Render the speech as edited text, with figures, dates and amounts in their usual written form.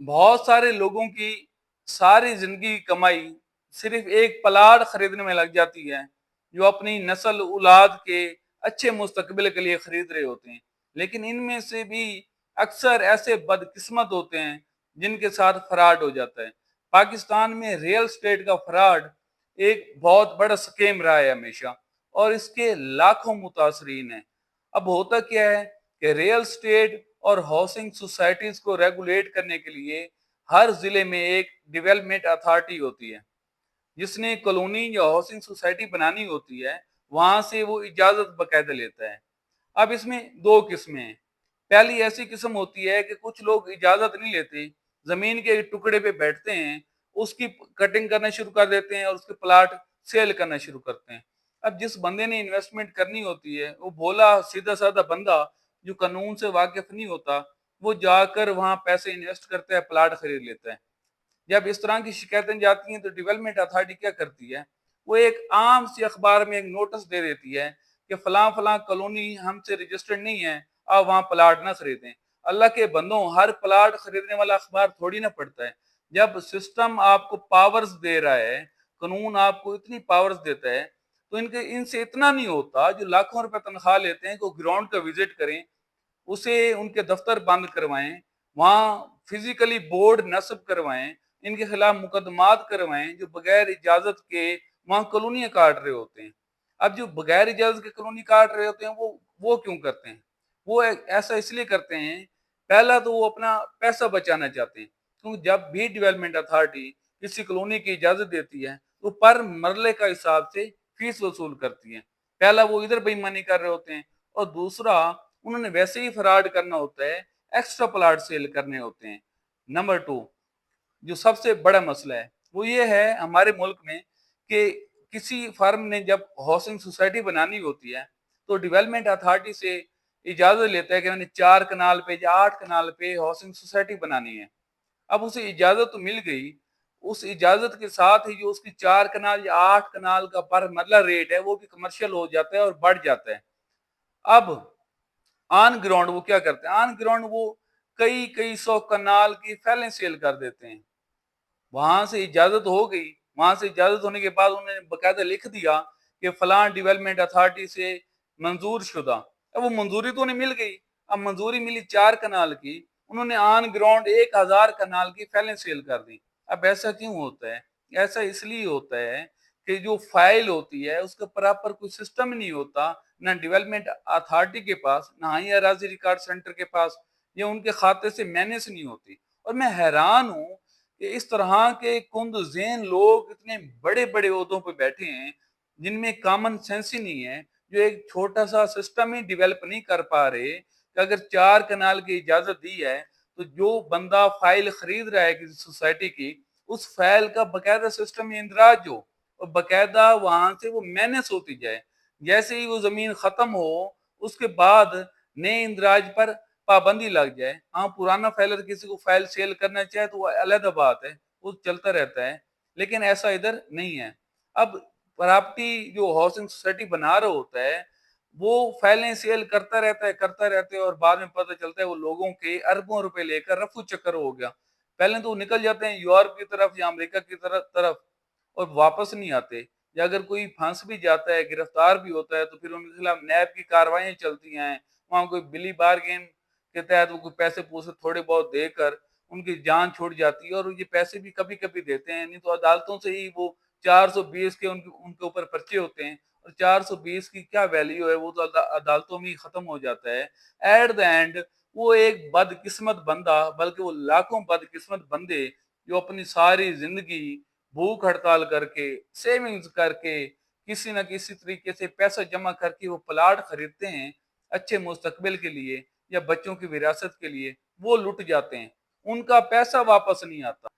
बहुत सारे लोगों की सारी जिंदगी की कमाई सिर्फ एक प्लाट खरीदने में लग जाती है, जो अपनी नस्ल औलाद के अच्छे मुस्तकबिल के लिए खरीद रहे होते हैं। लेकिन इनमें से भी अक्सर ऐसे बदकिस्मत होते हैं जिनके साथ फ्रॉड हो जाता है। पाकिस्तान में रियल स्टेट का फ्रॉड एक बहुत बड़ा स्कैम रहा है हमेशा, और इसके लाखों मुतासरीन हैं। अब होता क्या है कि रियल स्टेट और हाउसिंग सोसाइटीज को रेगुलेट करने के लिए हर जिले में एक डेवलपमेंट अथॉरिटी होती है, जिसने कॉलोनी या हाउसिंग सोसाइटी बनानी होती है। वहां से वो इजाजत बकायदा लेता है। अब इसमें दो किस्में हैं। पहली ऐसी किस्म होती है कि कुछ लोग इजाजत नहीं लेते, जमीन के टुकड़े पे बैठते हैं, उसकी कटिंग करना शुरू कर देते हैं और उसके प्लाट सेल करना शुरू करते हैं। अब जिस बंदे ने इन्वेस्टमेंट करनी होती है, वो भोला सीधा साधा बंदा जो कानून से वाकिफ नहीं होता, वो जाकर वहां पैसे इन्वेस्ट करता है, प्लाट खरीद लेता है। जब इस तरह की शिकायतें जाती हैं तो डेवलपमेंट अथॉरिटी क्या करती है, वो एक आम सी अखबार में एक नोटिस दे देती है कि फलां फलां कॉलोनी हमसे रजिस्टर्ड नहीं है, आप वहां प्लाट ना खरीदें। अल्लाह के बंदों, हर प्लाट खरीदने वाला अखबार थोड़ी ना पढ़ता है। जब सिस्टम आपको पावर्स दे रहा है, कानून आपको इतनी पावर्स देता है, तो इनके इनसे इतना नहीं होता जो लाखों रुपए तनख्वाह लेते हैं कि ग्राउंड का विजिट करें, उसे उनके दफ्तर बंद करवाएं, वहां फिजिकली बोर्ड नस्ब करवाएं, इनके खिलाफ मुकदमात करवाएं जो बगैर इजाजत के वहां कॉलोनियां काट रहे होते हैं। अब जो बगैर इजाजत के कॉलोनी काट रहे होते हैं, वो क्यों करते हैं? वो ऐसा इसलिए करते हैं, पहला तो वो अपना पैसा बचाना चाहते हैं, क्योंकि जब भी डेवलपमेंट अथॉरिटी किसी कॉलोनी की इजाजत देती है तो पर मरले का हिसाब से फीस वसूल करती है। पहला वो इधर बेईमानी कर रहे होते हैं, और दूसरा उन्होंने वैसे ही फ्रॉड करना होता है, एक्स्ट्रा प्लाट सेल करने होते हैं। नंबर टू, जो सबसे बड़ा मसला है वो ये है हमारे मुल्क में कि किसी फर्म ने जब हाउसिंग सोसाइटी बनानी होती है तो डेवलपमेंट अथॉरिटी से इजाजत लेता है कि मैंने 4 कनाल पे या 8 कनाल पे हाउसिंग सोसाइटी बनानी है। अब उसे इजाजत तो मिल गई, उस इजाजत के साथ ही जो उसकी 4 कनाल या 8 कनाल का पर मरला रेट है वो भी कमर्शियल हो जाता है और बढ़ जाता है। अब ऑन ग्राउंड वो क्या करते हैं, ऑन ग्राउंड वो कई कई 100 कनाल की फैलें सेल कर देते हैं। वहां से इजाजत हो गई, वहां से इजाजत होने के बाद उन्होंने बकायदा लिख दिया कि फलां डेवलपमेंट अथॉरिटी से मंजूर शुदा। अब वो मंजूरी तो उन्हें मिल गई। अब मंजूरी मिली 4 कनाल की, उन्होंने ऑन ग्राउंड 1000 कनाल की फैलें सेल कर दी। अब ऐसा क्यों होता है? ऐसा इसलिए होता है कि जो फाइल होती है उसका प्रॉपर कोई सिस्टम नहीं होता, ना डेवलपमेंट अथॉरिटी के पास, ना ही अराजी रिकॉर्ड सेंटर के पास, ये उनके खाते से मैनेज नहीं होती। और मैं हैरान हूँ कि इस तरह के कुंद ज़ेन लोग इतने बड़े बड़े ओहदों पे बैठे हैं, जिनमें कॉमन सेंस ही नहीं है, जो एक छोटा सा सिस्टम ही डेवलप नहीं कर पा रहे कि अगर 4 कनाल की इजाजत दी है तो जो बंदा फाइल खरीद रहा है किसी सोसाइटी की, उस फाइल का बकायदा सिस्टम इंदराज हो और बकायदा वहां से वो मैनेज होती जाए। जैसे ही वो जमीन खत्म हो, उसके बाद नए इंदराज पर पाबंदी लग जाए। हाँ, पुराना फाइलर किसी को फाइल सेल करना चाहे तो वो अलग बात है, वो चलता रहता है, लेकिन ऐसा इधर नहीं है। अब प्रॉपर्टी जो हाउसिंग सोसाइटी बना रहा होता है, वो फाइलें सेल करता रहता है और बाद में पता चलता है वो लोगों के अरबों रुपए लेकर रफू चक्कर हो गया। पहले तो वो निकल जाते हैं यूरोप की तरफ या अमेरिका की तरफ और वापस नहीं आते। या अगर कोई फंस भी जाता है, गिरफ्तार भी होता है, तो फिर उनके खिलाफ नैब की कार्रवाई चलती हैं। वहाँ कोई बिली बार्गेन के तहत वो कोई पैसे पूसे थोड़े बहुत देकर उनकी जान छूट जाती है, और ये पैसे भी कभी कभी देते हैं, नहीं तो अदालतों से ही वो 420 के उनके उनके ऊपर पर्चे होते हैं, और 420 की क्या वैल्यू है, वो तो अदालतों में ही खत्म हो जाता है। एट द एंड वो एक बदकिस्मत बंदा, बल्कि वो लाखों बदकिस्मत बंदे जो अपनी सारी जिंदगी भूख हड़ताल करके, सेविंग्स करके, किसी न किसी तरीके से पैसा जमा करके वो प्लाट खरीदते हैं अच्छे मुस्तकबिल के लिए या बच्चों की विरासत के लिए, वो लुट जाते हैं, उनका पैसा वापस नहीं आता।